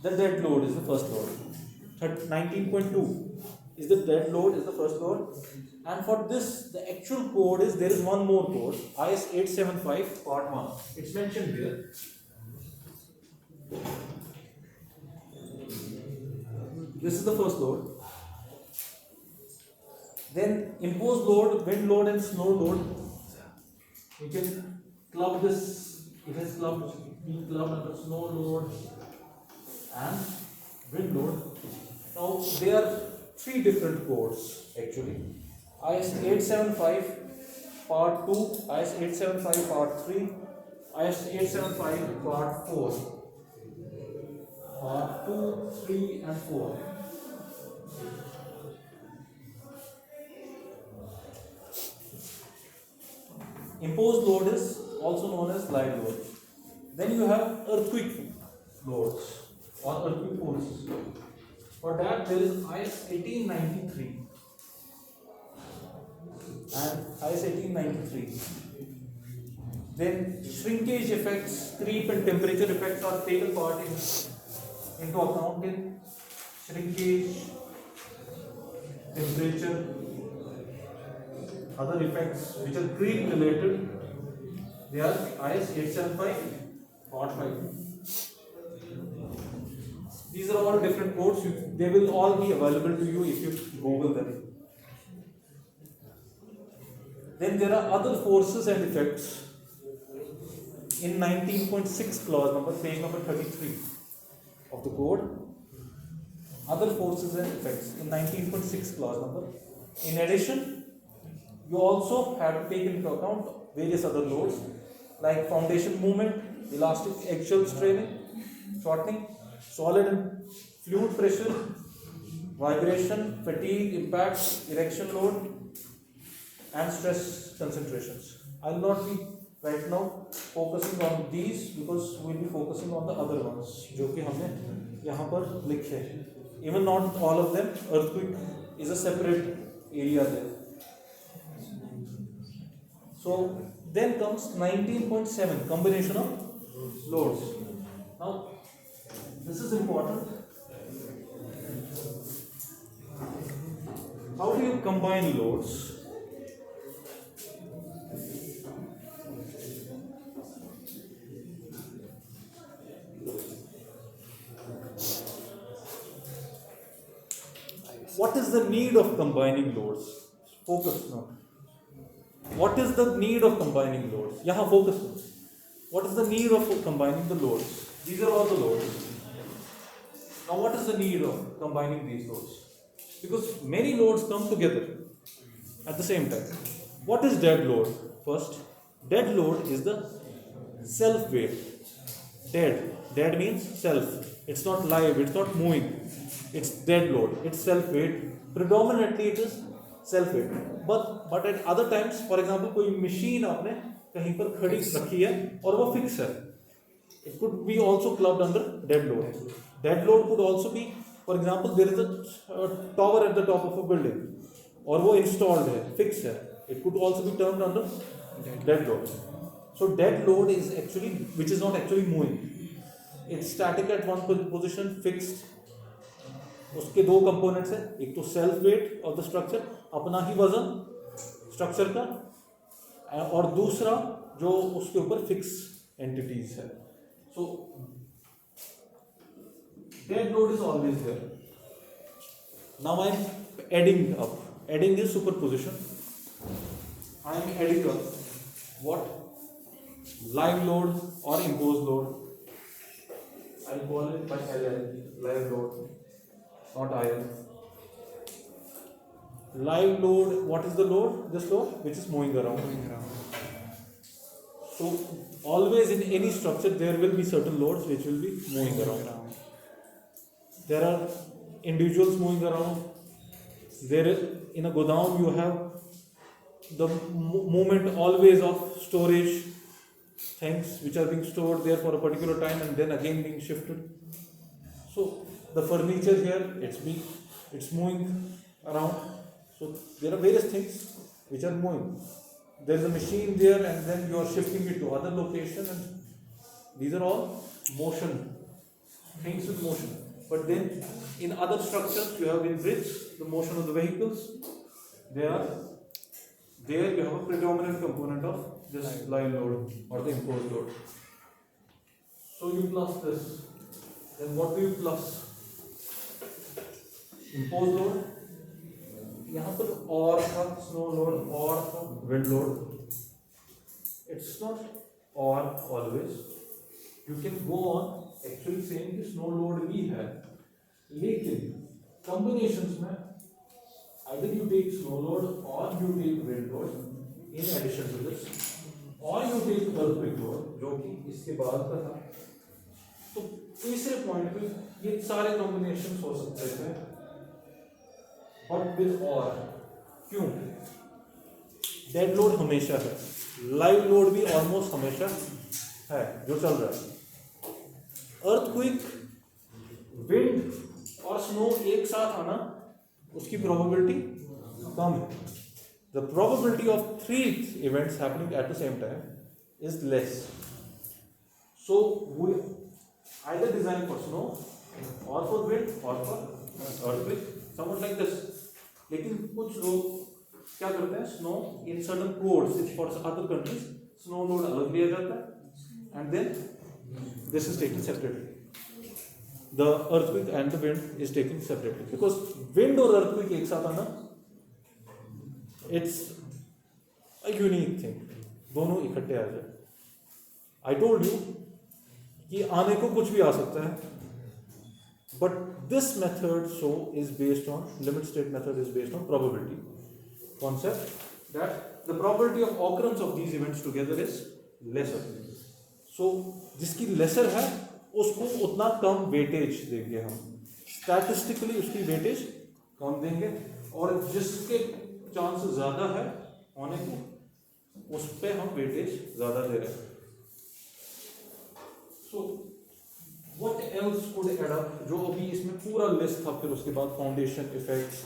The dead load is the first load. 19.2 is the dead load, is the first load. And for this, the actual code is, there is one more code, IS 875 part 1. It's mentioned here. This is the first load. Then imposed load, wind load and snow load. You can club this, it has been clubbed under snow load and wind load. Now there are three different codes actually. IS 875 part 2, IS 875 part 3, IS 875 part 4. Part 2, 3 and 4. Imposed load is also known as live load. Then you have earthquake loads or earthquake forces. For that there is IS 1893 and IS 1893. Then shrinkage effects, creep and temperature effects are taken part into account in shrinkage, temperature, other effects which are creep related. They are IS 875 part 5. These are all different codes. They will all be available to you if you Google them. Then there are other forces and effects in 19.6 clause number, page number 33 of the code. Other forces and effects in 19.6 clause number. In addition, you also have to take into account various other loads like foundation movement, elastic axial straining, shortening, solid and fluid pressure, vibration, fatigue, impact, erection load, and stress concentrations. I will not be right now focusing on these because we will be focusing on the other ones जो कि हमने यहाँ पर लिखे हैं. Even not all of them. Earthquake is a separate area there. So then comes 19.7, combination of loads. Now this is important. How do you combine loads? What is the need of combining loads? Focus now. What is the need of combining loads? Yahan focus now. What is the need of combining the loads? These are all the loads. Now what is the need of combining these loads? Because many loads come together at the same time. What is dead load? First, dead load is the self weight. Dead means self. It's not live, it's not moving. It's dead load. It's self weight. Predominantly it is self weight. But at other times, for example, कोई machine आपने कहीं पर खड़ी रखी है और वो fix है. It could be also clubbed under dead load. Dead load could also be, for example, there is a tower at the top of a building और वो installed है, fixed है. It could also be termed under dead load. So dead load is actually, which is not actually moving. It's static at one position, fixed. उसके दो components है, एक तो self weight of the structure, अपना ही वजन structure का, और दूसरा जो उसके ऊपर फिक्स एंटिटीज है. So dead load is always there. Now I am adding up. Adding is superposition. I am adding up what live load और impose load. I call it by LL, live load, not IL. Live load, what is the load? This load which is moving around. So always in any structure there will be certain loads which will be moving around. There are individuals moving around. There is, in a godown you have the movement always of storage things which are being stored there for a particular time and then again being shifted. So the furniture here, it's moving around. So there are various things which are moving. There is a machine there and then you are shifting it to other location, and these are all motion things with motion. But then in other structures you have in bridge, the motion of the vehicles, there you have a predominant component of this live load or the imposed load. So you plus this. Then what do you plus? Imposed load. यहाँ पर और था snow load और था wind load. It's not or always. You can go on actually saying कि snow load भी है, लेकिन combinations में either you take snow load or you take wind load in addition to this, or you take earthquake load जो कि इसके बाद का था. तो तीसरे पॉइंट पे ये सारे कॉम्बिनेशन हो सकते हैं, बट विद और. क्यों? डेड लोड हमेशा है, लाइव लोड भी ऑलमोस्ट हमेशा है जो चल रहा है. अर्थक्वेक, विंड और स्नो एक साथ आना, उसकी प्रोबेबिलिटी कम है. The probability of 3 events happening at the same time is less. So we either design for snow or for wind or for earthquake, somewhat like this. लेकिन कुछ लोग क्या करते हैं, snow in certain codes for other countries snow load अलग लिया जाता है and then this is taken separately. The earthquake and the wind is taken separately because wind और earthquake एक साथ आना, it's a unique thing. दोनों इकट्ठे आ जाए. I told you कि आने को कुछ भी आ सकता है, but this method so is based on limit state method is based on probability concept that the probability of occurrence of these events together is lesser. So जिसकी लेसर है उसको उतना कम वेटेज देंगे हम, स्टैटिस्टिकली उसकी वेटेज कम देंगे, और जिसके चांस ज्यादा है होने के उस पर हम वेटेज ज्यादा दे रहे हैं. So, what else could add up? जो अभी इसमें पूरा लिस्ट था, फिर उसके बाद फाउंडेशन इफेक्ट्स,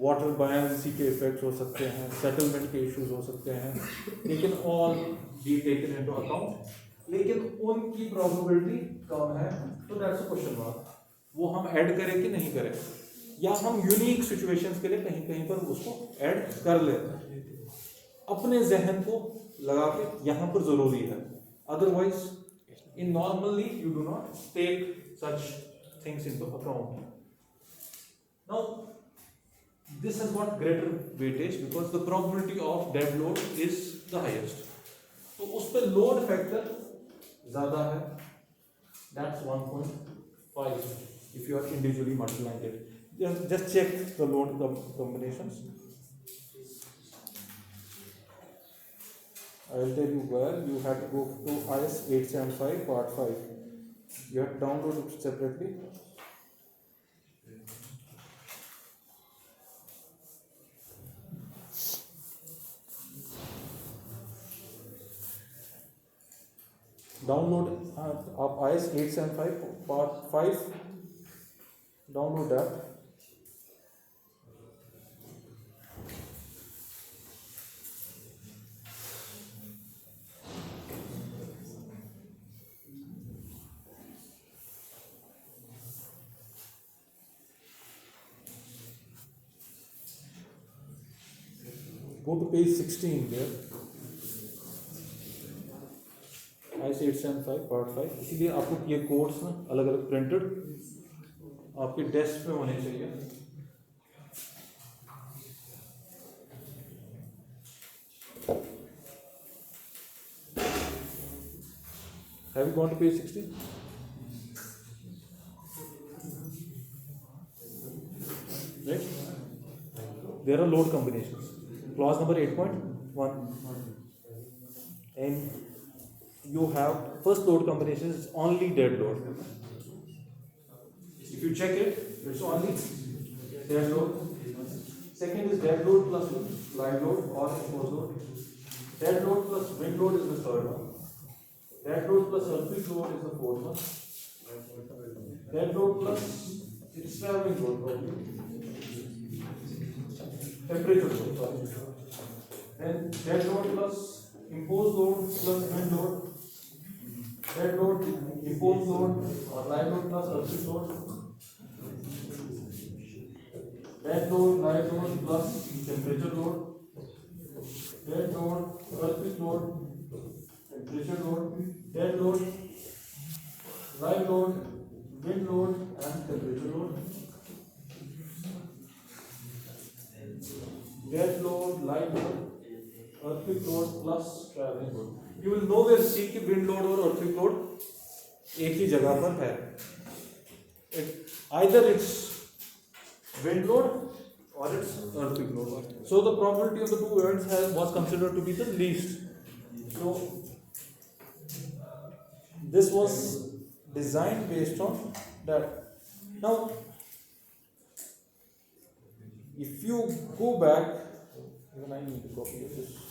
वाटर बायंसी के इफेक्ट्स हो सकते हैं, सेटलमेंट के इश्यूज हो सकते हैं, लेकिन all be taken into account, लेकिन उनकी प्रोबेबिलिटी कम है. तो दैट्स अ क्वेश्चन मार्क. वो हम ऐड करें कि नहीं करें, या हम यूनिक सिचुएशंस के लिए कहीं कहीं पर उसको ऐड कर लेते हैं. अपने जहन को लगा के यहाँ पर जरूरी है, otherwise in normally you do not take such things into account. Now this has got greater weightage because the probability of dead load is the highest. तो उस पे load factor ज़्यादा है, that's 1.5 if you are individually multiplying it. Just check the load combinations. I will tell you where you have to go to IS 875 part 5. You have to download it separately. Download of IS 875 part 5. Download that. Go to page 16 there. IS 875 part 5. इसीलिए आपको ये codes ना अलग अलग printed आपके desk पे होने चाहिए. Have you gone to page 16? Right? There are load combinations. Clause number 8.1, and you have first load combination is only dead load. If you check it, it's only dead load. Second is dead load plus live load or imposed load. Dead load plus wind load is the third one. Dead load plus earthquake load is the fourth one. Dead load plus it's traveling load probably. Temperature load, sorry. Then dead load plus imposed load plus wind load dead load, imposed load, or live load plus earthquake load. Dead load, live load plus temperature load. Dead load, earthquake load, temperature load, dead load, live load, wind load, and temperature load. Dead load, live load, earthquake load plus traveling load. You will nowhere see कि wind load और earthquake load एक ही जगह पर है. Either it's wind load or it's earthquake load. So the probability of the two events was considered to be the least. So this was designed based on that. Now, if you go back, even I need a copy of this.